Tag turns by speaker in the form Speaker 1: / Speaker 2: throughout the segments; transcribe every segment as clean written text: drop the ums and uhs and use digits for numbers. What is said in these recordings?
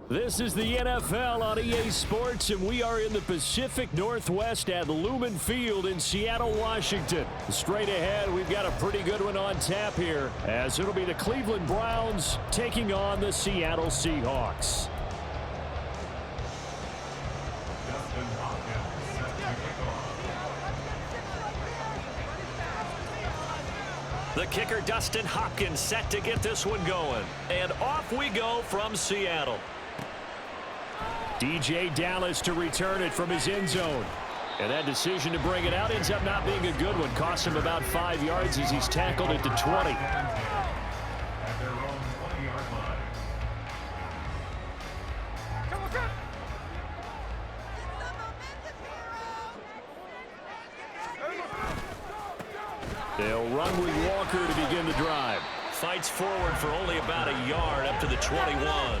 Speaker 1: This is the NFL on EA Sports, and we are in the Pacific Northwest at Lumen Field in Seattle, Washington. Straight ahead, we've got a pretty good one on tap here, as it'll be the Cleveland Browns taking on the Seattle Seahawks.
Speaker 2: The kicker, Dustin Hopkins, set to get this one going. And off we go from Seattle.
Speaker 1: DJ Dallas to return it from his end zone. And that decision to bring it out ends up not being a good one. Cost him about 5 yards as he's tackled at the 20. They'll run with Walker to begin the drive.
Speaker 2: Fights forward for only about a yard up to the 21.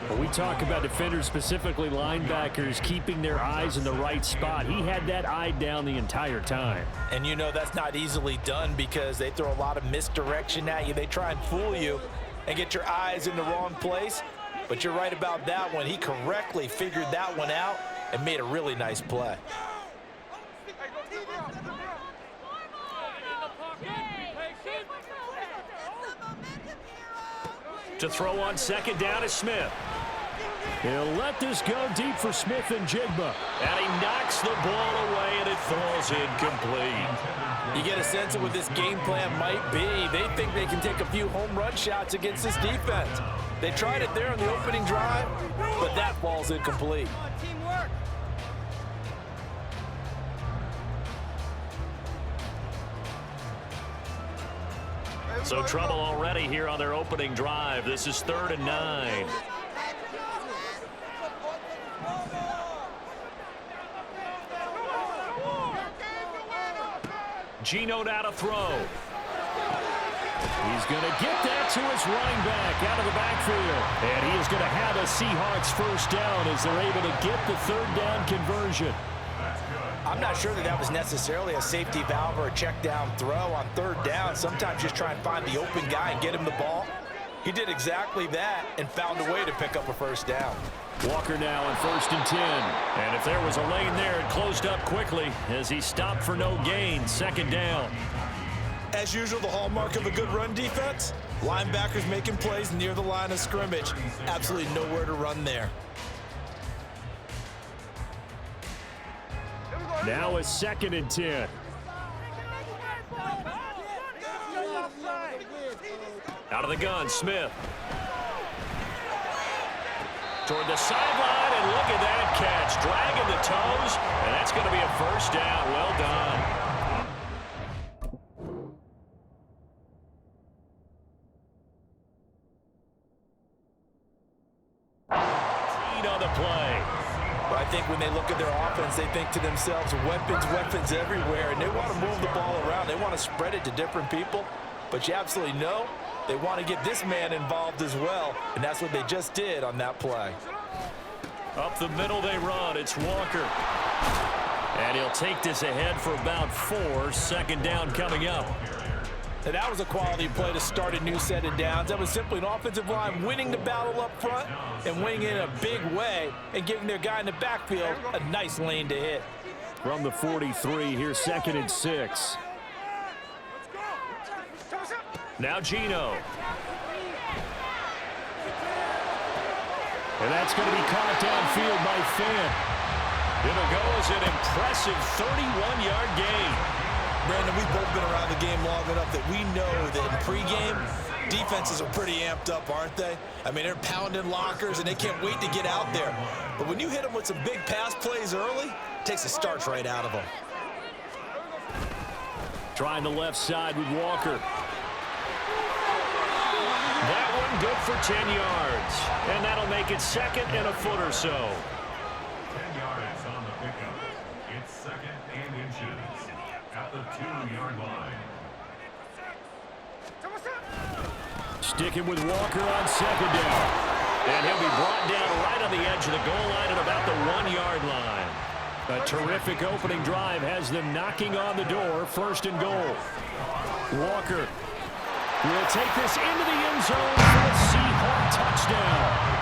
Speaker 1: When we talk about defenders, specifically linebackers, keeping their eyes in the right spot, he had that eye down the entire time.
Speaker 3: And you know that's not easily done because they throw a lot of misdirection at you. They try and fool you and get your eyes in the wrong place. But you're right about that one. He correctly figured that one out and made a really nice play.
Speaker 2: To throw on second down is Smith.
Speaker 1: He'll let this go deep for Smith and Jigba.
Speaker 2: And he knocks the ball away, and it falls incomplete.
Speaker 3: You get a sense of what this game plan might be. They think they can take a few home run shots against this defense. They tried it there on the opening drive, but that falls incomplete.
Speaker 2: So trouble already here on their opening drive. This is 3rd and 9. Geno now to throw.
Speaker 1: He's going to get that to his running back out of the backfield. And he is going to have a Seahawks first down as they're able to get the 3rd down conversion.
Speaker 3: I'm not sure that was necessarily a safety valve or a check down throw on 3rd down. Sometimes just try and find the open guy and get him the ball. He did exactly that and found a way to pick up a first down.
Speaker 1: Walker now on 1st and 10.
Speaker 2: And if there was a lane there, it closed up quickly as he stopped for no gain. 2nd down.
Speaker 3: As usual, the hallmark of a good run defense, linebackers making plays near the line of scrimmage. Absolutely nowhere to run there.
Speaker 1: Now a 2nd and 10.
Speaker 2: Out of the gun, Smith. Toward the sideline, and look at that catch. Dragging the toes, and that's going to be a first down. Well done. On the play.
Speaker 3: But I think when they look at their offense, they think to themselves, weapons everywhere, and they want to move the ball around. They want to spread it to different people, but you absolutely know they want to get this man involved as well, and that's what they just did on that play.
Speaker 2: Up the middle they run. It's Walker. And he'll take this ahead for about 4. 2nd down coming up.
Speaker 3: And that was a quality play to start a new set of downs. That was simply an offensive line winning the battle up front and winning in a big way and giving their guy in the backfield a nice lane to hit.
Speaker 1: From the 43, here's 2nd and 6.
Speaker 2: Now Geno.
Speaker 1: And that's going to be caught downfield by Fant.
Speaker 2: It'll go as an impressive 31-yard gain.
Speaker 3: Brandon, we've both been around the game long enough that we know that in pregame, defenses are pretty amped up, aren't they? I mean, they're pounding lockers, and they can't wait to get out there. But when you hit them with some big pass plays early, it takes the starch right out of them.
Speaker 1: Trying the left side with Walker.
Speaker 2: That one good for 10 yards. And that'll make it 2nd and a foot or so.
Speaker 4: 10 yards on the pickup. It's 2nd and inches at the 2-yard line.
Speaker 1: Sticking with Walker on 2nd down.
Speaker 2: And he'll be brought down right on the edge of the goal line at about the 1-yard line.
Speaker 1: A terrific opening drive has them knocking on the door. 1st and goal. Walker will take this into the end zone for a Seahawk touchdown.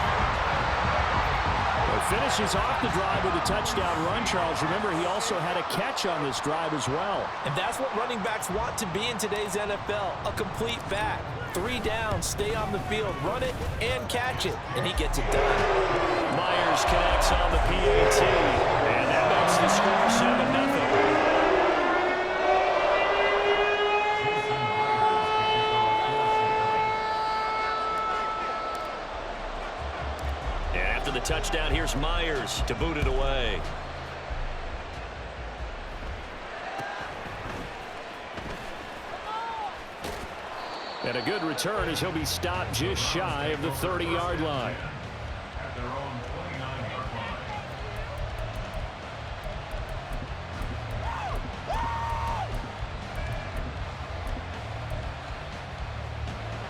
Speaker 1: finishes off the drive with a touchdown run, Charles. Remember, he also had a catch on this drive as well.
Speaker 3: And that's what running backs want to be in today's NFL, a complete back. 3 downs, stay on the field, run it, and catch it, and he gets it done.
Speaker 2: Myers connects on the PAT, and that makes the score 7-0. After the touchdown, here's Myers to boot it away.
Speaker 1: And a good return as he'll be stopped just shy of the 30-yard line.
Speaker 4: At their own 29-yard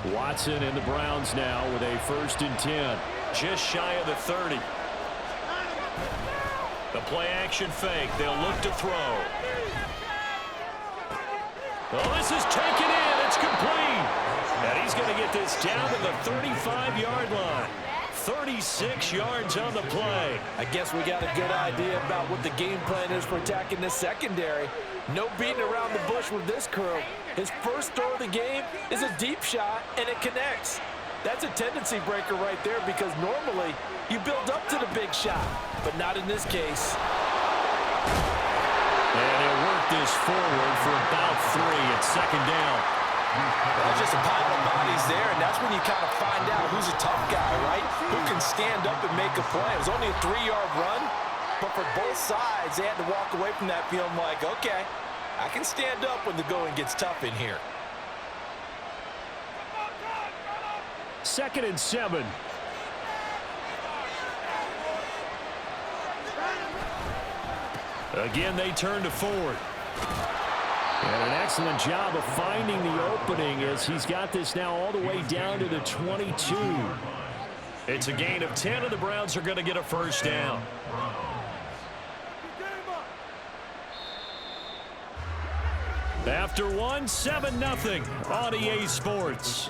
Speaker 4: line.
Speaker 1: Watson and the Browns now with a 1st and 10.
Speaker 2: Just shy of the 30. The play action fake. They'll look to throw. Oh, this is taken in. It's complete. And he's going to get this down to the 35-yard line. 36 yards on the play.
Speaker 3: I guess we got a good idea about what the game plan is for attacking this secondary. No beating around the bush with this crew. His first throw of the game is a deep shot, and it connects. That's a tendency breaker right there because normally you build up to the big shot, but not in this case.
Speaker 1: And he'll work this forward for about 3 at 2nd down.
Speaker 3: There's just a pile of bodies there, and that's when you kind of find out who's a tough guy, right? Who can stand up and make a play. It was only a 3-yard run, but for both sides, they had to walk away from that feeling like, okay, I can stand up when the going gets tough in here.
Speaker 1: 2nd and 7. Again, they turn to Ford. And an excellent job of finding the opening as he's got this now all the way down to the 22.
Speaker 2: It's a gain of 10, and the Browns are going to get a 1st down.
Speaker 1: After 1, 7-0 on EA Sports.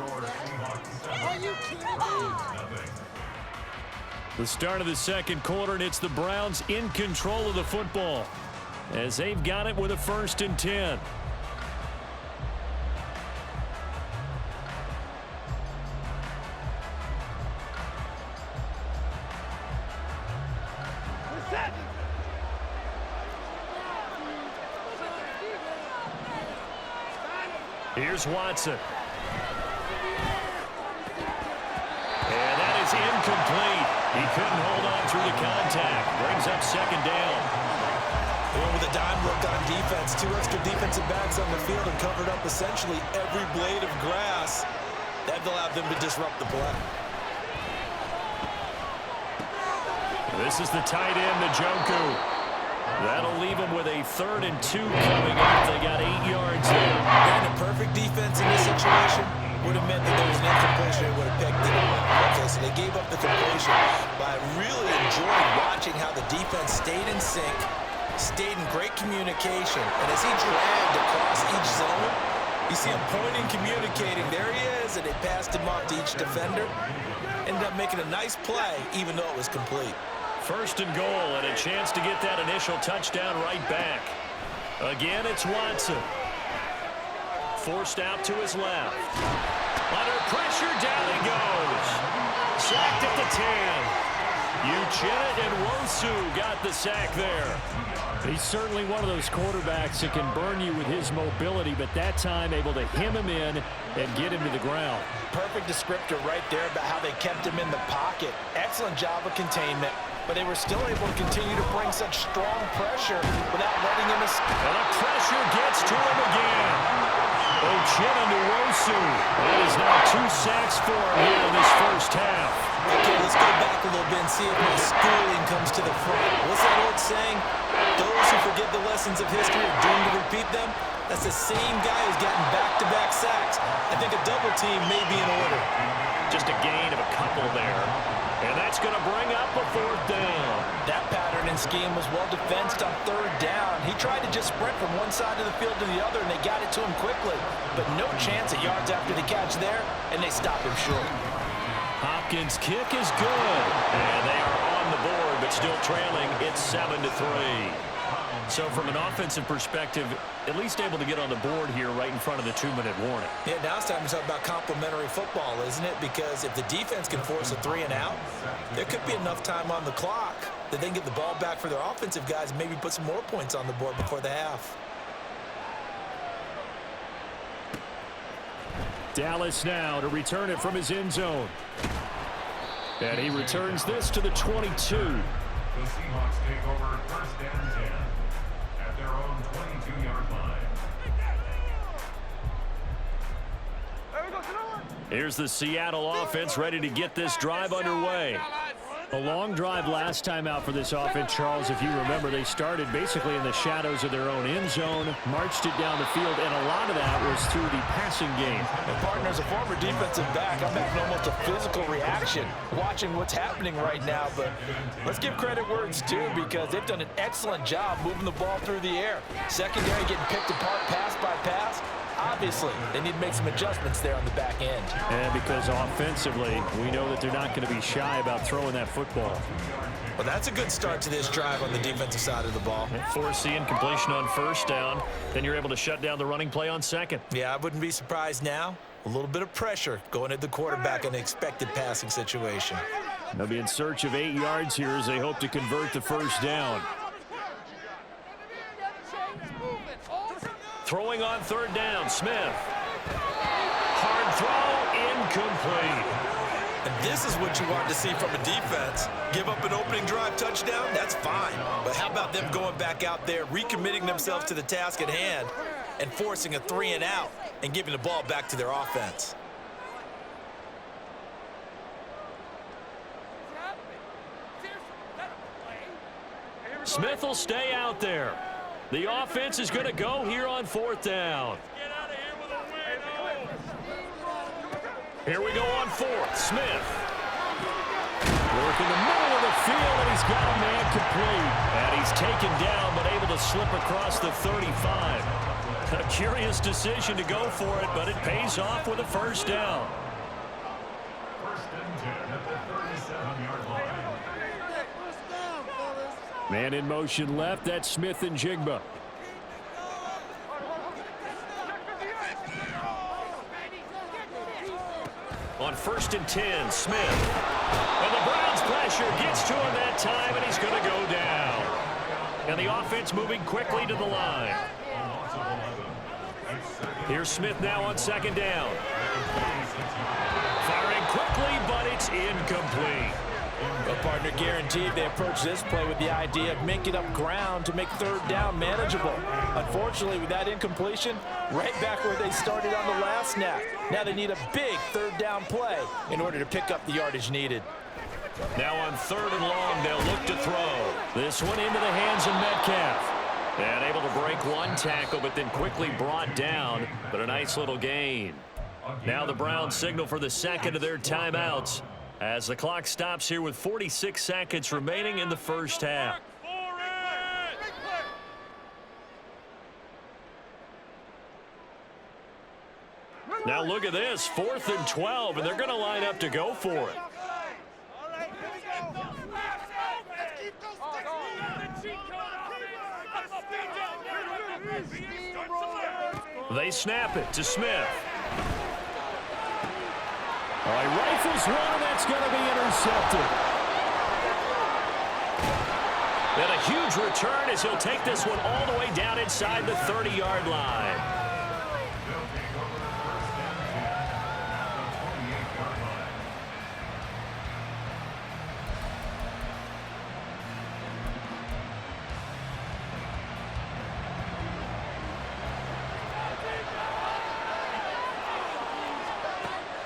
Speaker 1: The start of the 2nd quarter, and it's the Browns in control of the football as they've got it with a 1st and 10. Here's Watson. And that is incomplete. He couldn't hold on through the contact. Brings up 2nd down.
Speaker 3: With a dime look on defense, 2 extra defensive backs on the field and covered up essentially every blade of grass. That allowed them to disrupt the play.
Speaker 1: This is the tight end, Njoku. That'll leave them with a 3rd and 2 coming up. They got 8 yards there.
Speaker 3: And a perfect defense in this situation would have meant that there was an incompletion. They would have picked it up. Okay, so they gave up the completion. But I really enjoyed watching how the defense stayed in sync, stayed in great communication. And as he dragged across each zone, you see him pointing, communicating. There he is, and they passed him off to each defender. Ended up making a nice play, even though it was complete.
Speaker 2: 1st and goal, and a chance to get that initial touchdown right back. Again, it's Watson. Forced out to his left. Under pressure, down he goes. Sacked at the 10. Uchenna and Nwosu got the sack there.
Speaker 1: He's certainly one of those quarterbacks that can burn you with his mobility, but that time able to hem him in and get him to the ground.
Speaker 3: Perfect descriptor right there about how they kept him in the pocket. Excellent job of containment, but they were still able to continue to bring such strong pressure without letting him escape.
Speaker 1: And the pressure gets to him again. Uchenna Nwosu. That is now 2 sacks for him here in this 1st half.
Speaker 3: Okay, let's go back a little bit and see if my schooling comes to the front. What's that old saying? Those who forget the lessons of history are doomed to repeat them. That's the same guy who's gotten back-to-back sacks. I think a double team may be in order.
Speaker 2: Just a gain of a couple there. And that's going to bring up a 4th down.
Speaker 3: That pattern and scheme was well defensed on 3rd down. He tried to just sprint from one side of the field to the other, and they got it to him quickly. But no chance at yards after the catch there, and they stopped him short.
Speaker 1: Hopkins' kick is good. And they are on the board
Speaker 2: but still trailing. It's 7-3. So from an offensive perspective, at least able to get on the board here right in front of the 2-minute warning.
Speaker 3: Yeah, now it's time to talk about complementary football, isn't it? Because if the defense can force a 3-and-out, there could be enough time on the clock that they can get the ball back for their offensive guys and maybe put some more points on the board before the half.
Speaker 1: Dallas now to return it from his end zone. And he returns this to the 22.
Speaker 4: The Seahawks take over first and 10 at their own 22-yard line.
Speaker 1: Here's the Seattle offense ready to get this drive underway. A long drive last time out for this offense, Charles. If you remember, they started basically in the shadows of their own end zone, marched it down the field, and a lot of that was through the passing game.
Speaker 3: And partner, as a former defensive back, I'm having almost a physical reaction watching what's happening right now. But let's give credit where it's due, because they've done an excellent job moving the ball through the air. Secondary getting picked apart pass by pass. Obviously, they need to make some adjustments there on the back end.
Speaker 1: And because offensively, we know that they're not going to be shy about throwing that football.
Speaker 3: Well, that's a good start to this drive on the defensive side of the ball.
Speaker 2: Force the incompletion on first down. Then you're able to shut down the running play on second.
Speaker 3: Yeah, I wouldn't be surprised now. A little bit of pressure going at the quarterback in an expected passing situation.
Speaker 1: They'll be in search of 8 yards here as they hope to convert the first down.
Speaker 2: Throwing on third down, Smith. Hard throw, incomplete.
Speaker 3: And this is what you want to see from a defense. Give up an opening drive touchdown, that's fine. But how about them going back out there, recommitting themselves to the task at hand, and forcing a 3-and-out and giving the ball back to their offense?
Speaker 2: Smith will stay out there. The offense is going to go here on fourth down. Here we go on fourth. Smith.
Speaker 1: Work in the middle of the field, and he's got a man complete.
Speaker 2: And he's taken down, but able to slip across the 35. A curious decision to go for it, but it pays off with a first down.
Speaker 4: First and 10 at the 37-yard line.
Speaker 1: Man in motion left, that's Smith and Jigba.
Speaker 2: On first and 10, Smith. And the Browns pressure gets to him that time, and he's going to go down. And the offense moving quickly to the line. Here's Smith now on second down. Firing quickly, but it's incomplete.
Speaker 3: Well, partner, guaranteed they approach this play with the idea of making up ground to make third down manageable. Unfortunately, with that incompletion, right back where they started on the last snap. Now they need a big third down play in order to pick up the yardage needed.
Speaker 2: Now on third and long, they'll look to throw. This one into the hands of Metcalf. And able to break one tackle, but then quickly brought down. But a nice little gain. Now the Browns signal for the second of their timeouts, as the clock stops here with 46 seconds remaining in the first half. Now look at this, 4th and 12, and they're going to line up to go for it. They snap it to Smith.
Speaker 1: All right, rifles one, and that's going to be intercepted.
Speaker 2: And a huge return as he'll take this one all the way down inside the 30-yard line.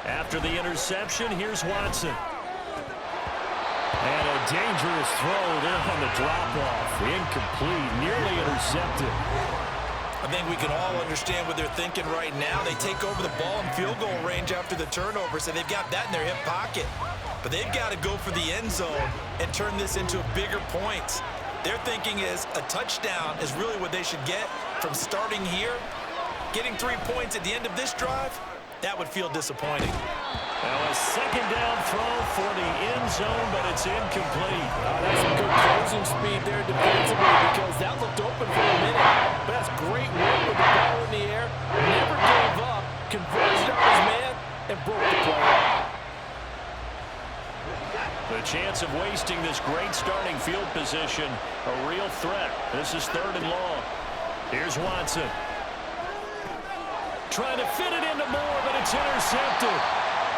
Speaker 2: After the interception, here's Watson.
Speaker 1: And a dangerous throw there on the drop-off. Incomplete, nearly intercepted.
Speaker 3: I think we can all understand what they're thinking right now. They take over the ball in field goal range after the turnover, so they've got that in their hip pocket. But they've got to go for the end zone and turn this into bigger points. Their thinking is a touchdown is really what they should get from starting here. Getting 3 points at the end of this drive, that would feel disappointing.
Speaker 2: Now a second down throw for the end zone, but it's incomplete.
Speaker 3: That's some good losing speed there defensively because that looked open for a minute. But that's great work with the ball in the air. Never gave up, converged on his man, and broke the play.
Speaker 2: The chance of wasting this great starting field position, a real threat. This is 3rd and long. Here's Watson. Trying to fit it into Moore, but it's intercepted.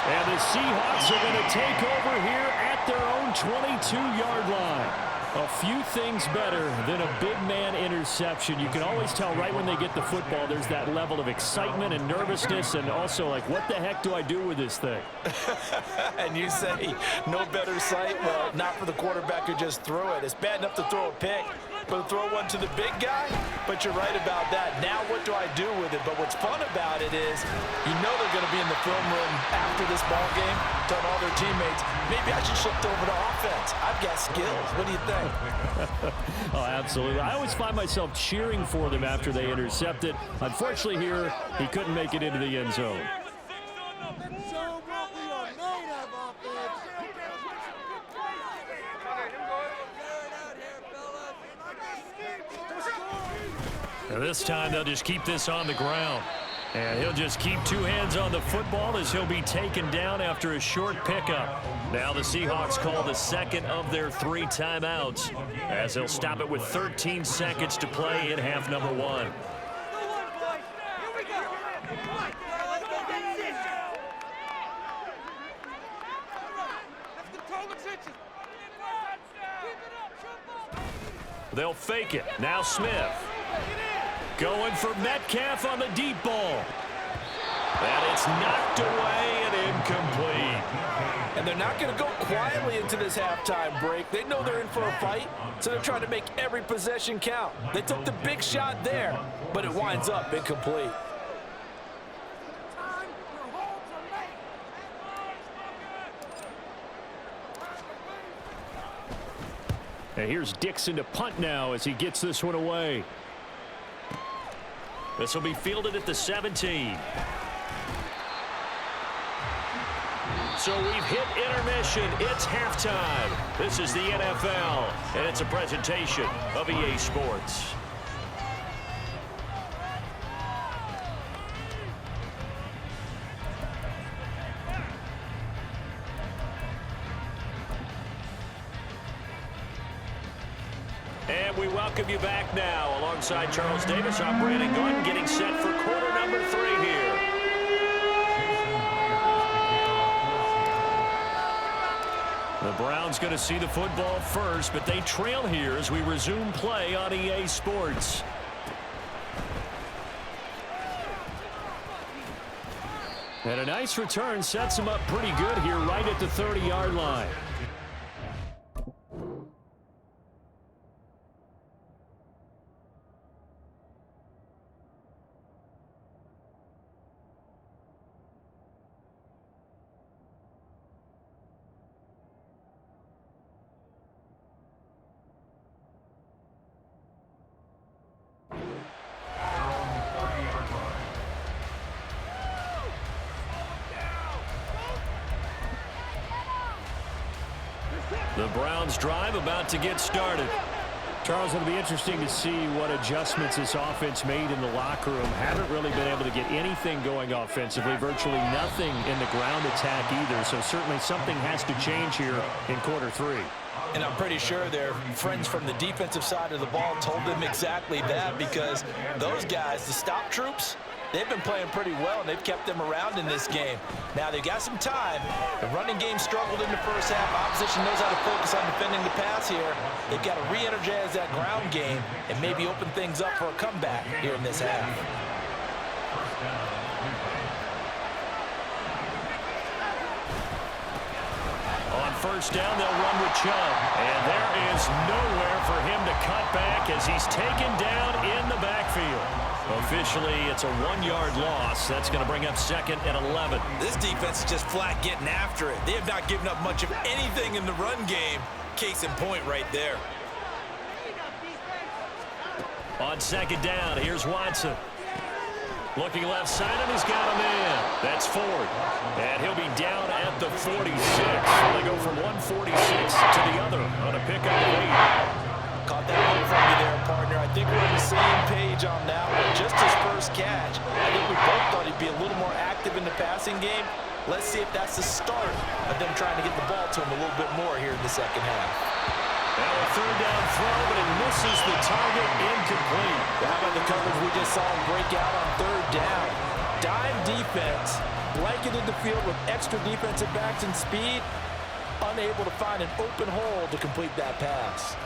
Speaker 2: And the Seahawks are going to take over here at their own 22-yard line. A few things better than a big man interception. You can always tell right when they get the football, there's that level of excitement and nervousness and also like, what the heck do I do with this thing?
Speaker 3: And you say, no better sight? Well, not for the quarterback who just threw it. It's bad enough to throw a pick, but to throw one to the big guy? But you're right about that. Now what do I do with it? But what's fun about it is you know they're going to be in the film room after this ball game, telling all their teammates, maybe I should shift over to offense. I've got skills. What do you think?
Speaker 1: Oh, absolutely. I always find myself cheering for them after they intercept it. Unfortunately here, he couldn't make it into the end zone.
Speaker 2: And this time they'll just keep this on the ground. And he'll just keep 2 hands on the football as he'll be taken down after a short pickup. Now the Seahawks call the second of their 3 timeouts as they'll stop it with 13 seconds to play in half number 1. They'll fake it. Now Smith. Going for Metcalf on the deep ball. And it's knocked away and incomplete.
Speaker 3: And they're not going to go quietly into this halftime break. They know they're in for a fight, so they're trying to make every possession count. They took the big shot there, but it winds up incomplete.
Speaker 1: And here's Dixon to punt now as he gets this one away.
Speaker 2: This will be fielded at the 17. So we've hit intermission. It's halftime. This is the NFL, and it's a presentation of EA Sports. And we welcome you back now. Alongside Charles Davis, I'm Brandon Gordon, getting set for quarter number 3 here. The Browns going to see the football first, but they trail here as we resume play on EA Sports.
Speaker 1: And a nice return sets him up pretty good here right at the 30-yard line.
Speaker 2: The Browns drive about to get started.
Speaker 1: Charles, it'll be interesting to see what adjustments this offense made in the locker room. Haven't really been able to get anything going offensively, virtually nothing in the ground attack either. So certainly something has to change here in quarter 3.
Speaker 3: And I'm pretty sure their friends from the defensive side of the ball told them exactly that, because those guys, the stop troops, they've been playing pretty well, and they've kept them around in this game. Now, they've got some time. The running game struggled in the first half. Opposition knows how to focus on defending the pass here. They've got to re-energize that ground game and maybe open things up for a comeback here in this half.
Speaker 2: On first down, they'll run with Chubb. And there is nowhere for him to cut back as he's taken down in the backfield. Officially, it's a 1-yard loss. That's going to bring up 2nd and 11.
Speaker 3: This defense is just flat getting after it. They have not given up much of anything in the run game. Case in point right there.
Speaker 2: On 2nd down, here's Watson. Looking left side, and he's got him in. That's Ford. And he'll be down at the 46. So they go from 146 to the other on a pickup of 8.
Speaker 3: think we're on the same page on that one. Just his first catch. I think we both thought he'd be a little more active in the passing game. Let's see if that's the start of them trying to get the ball to him a little bit more here in the second half.
Speaker 2: Now a third down throw, but it misses the target, incomplete.
Speaker 3: How about the coverage we just saw him break out on third down? Dime defense, blanketed the field with extra defensive backs and speed, unable to find an open hole to complete that pass.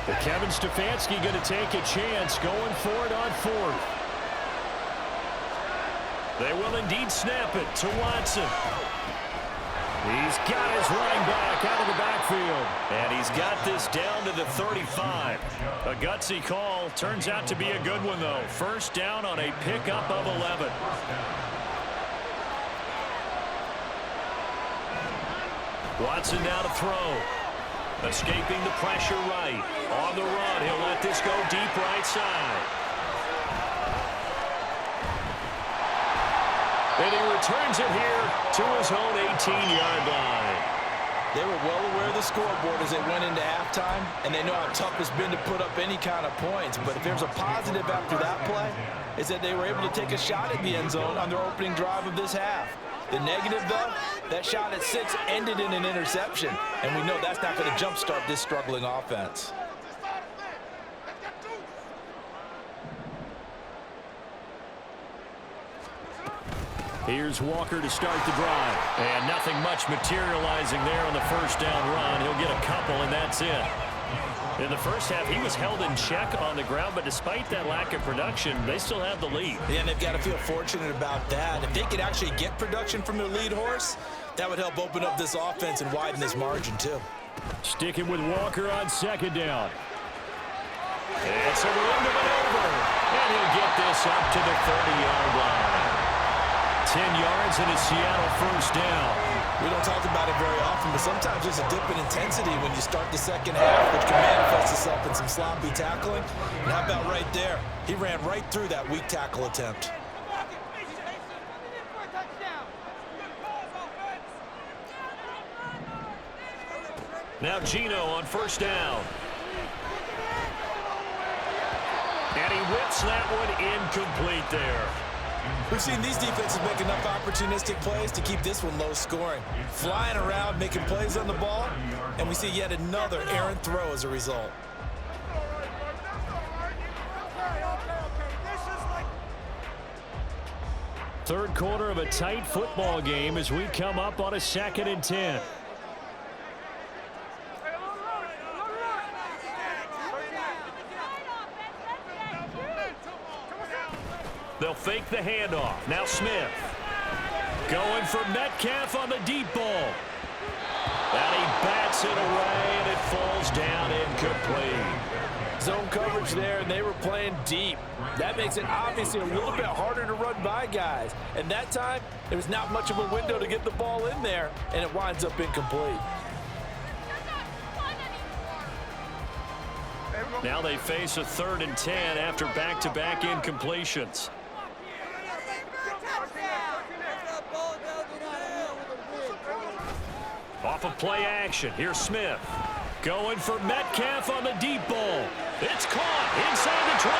Speaker 1: But Kevin Stefanski going to take a chance going for it on fourth.
Speaker 2: They will indeed snap it to Watson.
Speaker 1: He's got his running back out of the backfield.
Speaker 2: And he's got this down to the 35. A gutsy call. Turns out to be a good one, though. First down on a pickup of 11. Watson now to throw. Escaping the pressure right. On the run, he'll let this go deep right side. And he returns it here to his own 18-yard line.
Speaker 3: They were well aware of the scoreboard as they went into halftime, and they know how tough it's been to put up any kind of points. But if there's a positive after that play, it's that they were able to take a shot at the end zone on their opening drive of this half. The negative, though, that shot at 6 ended in an interception, and we know that's not going to jumpstart this struggling offense.
Speaker 1: Here's Walker to start the drive.
Speaker 2: And nothing much materializing there on the first down run. He'll get a couple, and that's it. In the first half, he was held in check on the ground, but despite that lack of production, they still have the lead.
Speaker 3: Yeah, and they've got to feel fortunate about that. If they could actually get production from their lead horse, that would help open up this offense and widen this margin, too.
Speaker 1: Sticking with Walker on second down.
Speaker 2: It's a run to maneuver, and he'll get this up to the 30-yard line. 10 yards and a Seattle first down.
Speaker 3: We don't talk about it very often, but sometimes there's a dip in intensity when you start the second half, which can manifest itself in some sloppy tackling. And how about right there? He ran right through that weak tackle attempt.
Speaker 2: Now Geno on first down. And he whips that one incomplete there.
Speaker 3: We've seen these defenses make enough opportunistic plays to keep this one low scoring. Flying around, making plays on the ball, and we see yet another errant throw as a result.
Speaker 1: Third quarter of a tight football game as we come up on a 2nd and 10.
Speaker 2: They'll fake the handoff. Now Smith. Going for Metcalf on the deep ball. And he bats it away, and it falls down incomplete.
Speaker 3: Zone coverage there, and they were playing deep. That makes it obviously a little bit harder to run by guys. And that time, there was not much of a window to get the ball in there, and it winds up incomplete.
Speaker 2: Now they face a 3rd and 10 after back-to-back incompletions. Off of play action, here's Smith. Going for Metcalf on the deep ball. It's caught inside the 25.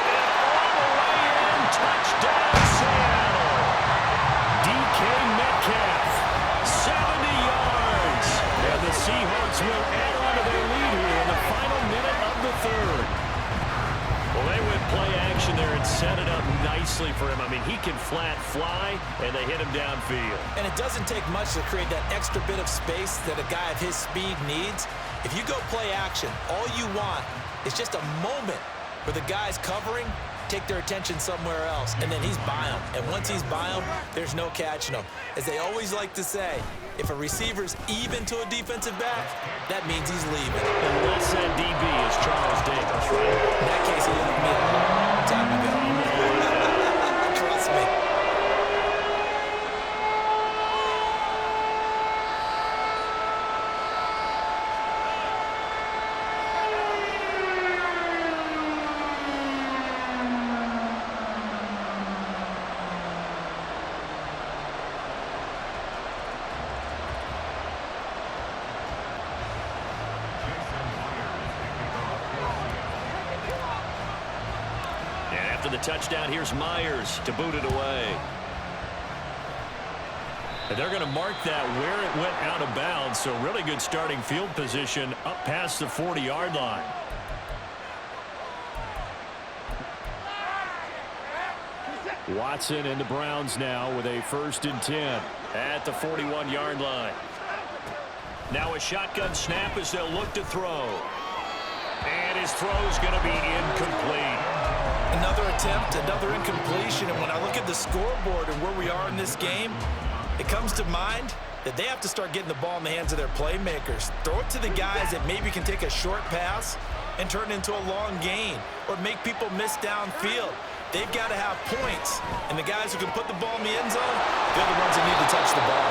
Speaker 2: And all the way in, touchdown Seattle. DK Metcalf, 70 yards. And the Seahawks will add on to their lead here in the final minute of the 3rd. Well, they went play action there and set it up nicely for him. I mean, he can flat fly, and they hit him downfield.
Speaker 3: And it doesn't take much to create that extra bit of space that a guy of his speed needs. If you go play action, all you want is just a moment where the guys covering take their attention somewhere else, and then he's by him. And once he's by him, there's no catching him. As they always like to say, if a receiver's even to a defensive back, that means he's leaving.
Speaker 2: Unless that DB is Charles Davis, right?
Speaker 3: In that case, he left me a long time ago. Trust me.
Speaker 2: After the touchdown, here's Myers to boot it away. And they're going to mark that where it went out of bounds, so really good starting field position up past the 40-yard line.
Speaker 1: Watson and the Browns now with a 1st and 10
Speaker 2: at the 41-yard line. Now a shotgun snap as they'll look to throw. And his throw's going to be incomplete.
Speaker 3: Another attempt, another incompletion, and when I look at the scoreboard and where we are in this game, it comes to mind that they have to start getting the ball in the hands of their playmakers. Throw it to the guys that maybe can take a short pass and turn it into a long gain or make people miss downfield. They've got to have points, and the guys who can put the ball in the end zone, they're the ones that need to touch the ball.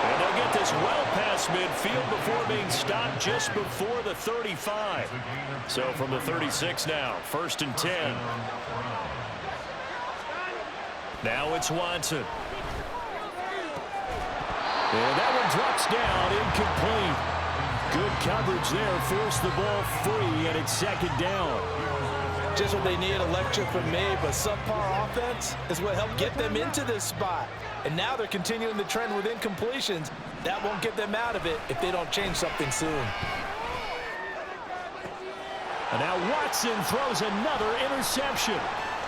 Speaker 2: And they'll get this well past midfield before being stopped just before the 35. So from the 36 now, 1st and 10. Now it's Watson.
Speaker 1: And that one drops down, incomplete. Good coverage there, forced the ball free, and it's 2nd down.
Speaker 3: Just what they need, electric from me, but subpar offense is what helped get them into this spot. And now they're continuing the trend with incompletions. That won't get them out of it if they don't change something soon.
Speaker 1: And now Watson throws another interception.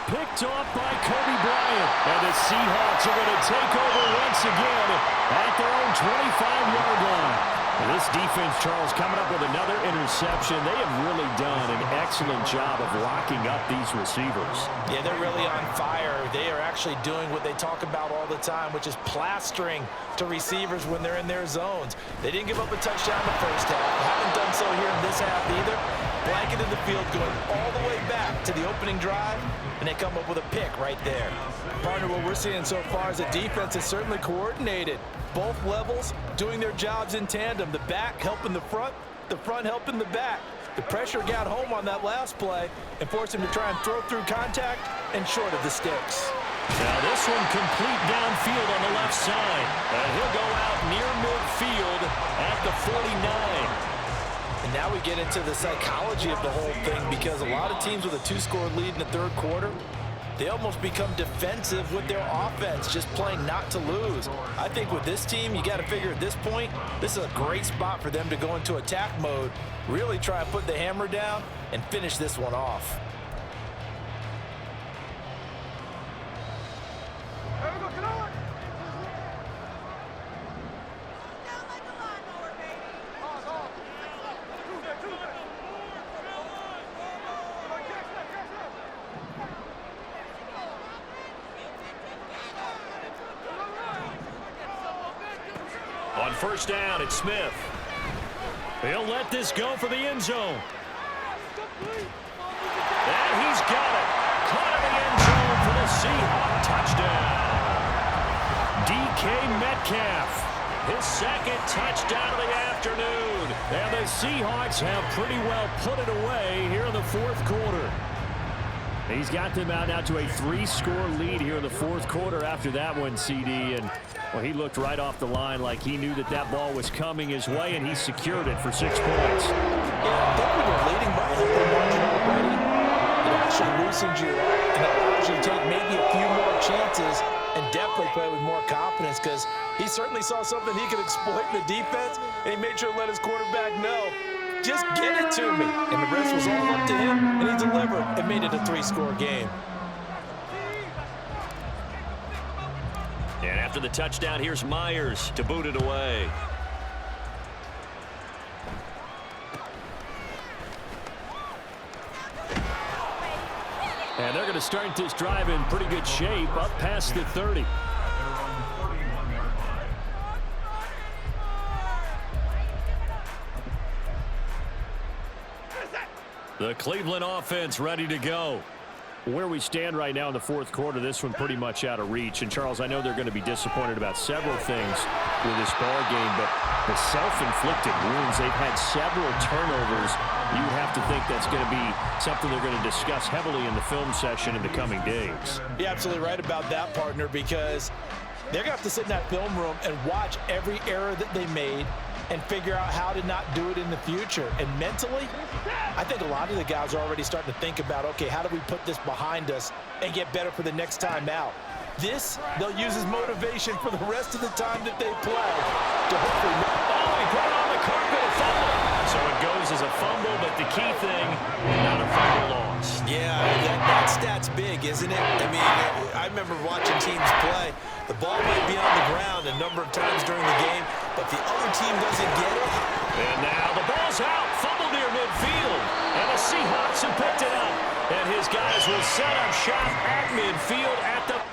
Speaker 1: Picked off by Kobe Bryant. And the Seahawks are going to take over once again at their own 25-yard line. This defense, Charles, coming up with another interception. They have really done an excellent job of locking up these receivers.
Speaker 3: Yeah, they're really on fire. They are actually doing what they talk about all the time, which is plastering to receivers when they're in their zones. They didn't give up a touchdown in the first half. They haven't done so here in this half either. Blanketed the field going all the way back to the opening drive, and they come up with a pick right there. Partner, what we're seeing so far is the defense is certainly coordinated. Both levels doing their jobs in tandem. The back helping the front helping the back. The pressure got home on that last play and forced him to try and throw through contact and short of the sticks.
Speaker 2: Now this one complete downfield on the left side. And he'll go out near midfield at the 49.
Speaker 3: And now we get into the psychology of the whole thing, because a lot of teams with a 2-score lead in the 3rd quarter, they almost become defensive with their offense, just playing not to lose. I think with this team, you got to figure at this point, this is a great spot for them to go into attack mode, really try and put the hammer down and finish this one off.
Speaker 2: On 1st down, it's Smith. He'll let this go for the end zone. And he's got it. Caught in the end zone for the Seahawks touchdown. DK Metcalf, his 2nd touchdown of the afternoon.
Speaker 1: And the Seahawks have pretty well put it away here in the 4th quarter. He's got them out now to a 3-score lead here in the 4th quarter after that one, CD. And, well, he looked right off the line like he knew that that ball was coming his way, and he secured it for 6 points.
Speaker 3: Yeah, I think we were leading by a little margin already. It actually loosens you up and allows you to take maybe a few more chances and definitely play with more confidence, because he certainly saw something he could exploit in the defense, and he made sure to let his quarterback know, just get it to me. And the rest was all up to him, and he delivered and made it a 3-score game.
Speaker 2: And after the touchdown, here's Myers to boot it away.
Speaker 1: And they're going to start this drive in pretty good shape, up past the 30.
Speaker 2: The Cleveland offense ready to go.
Speaker 1: Where we stand right now in the 4th quarter, this one pretty much out of reach. And, Charles, I know they're going to be disappointed about several things with this ball game, but the self-inflicted wounds, they've had several turnovers. You would have to think that's going to be something they're going to discuss heavily in the film session in the coming days.
Speaker 3: You're absolutely right about that, partner, because they're going to have to sit in that film room and watch every error that they made and figure out how to not do it in the future. And mentally, I think a lot of the guys are already starting to think about, okay, how do we put this behind us and get better for the next time out? This, they'll use as motivation for the rest of the time that they play to hopefully...
Speaker 2: Oh, he put it on the carpet, a fumble. So it goes as a fumble, but the key thing, not a fumble lost.
Speaker 3: Yeah, that stat's big, isn't it? I mean, I remember watching teams play. The ball might be on the ground a number of times during the game, but the other team doesn't get it.
Speaker 2: And now the ball's out, fumble near midfield. And the Seahawks have picked it up. And his guys will set up shop at midfield at the...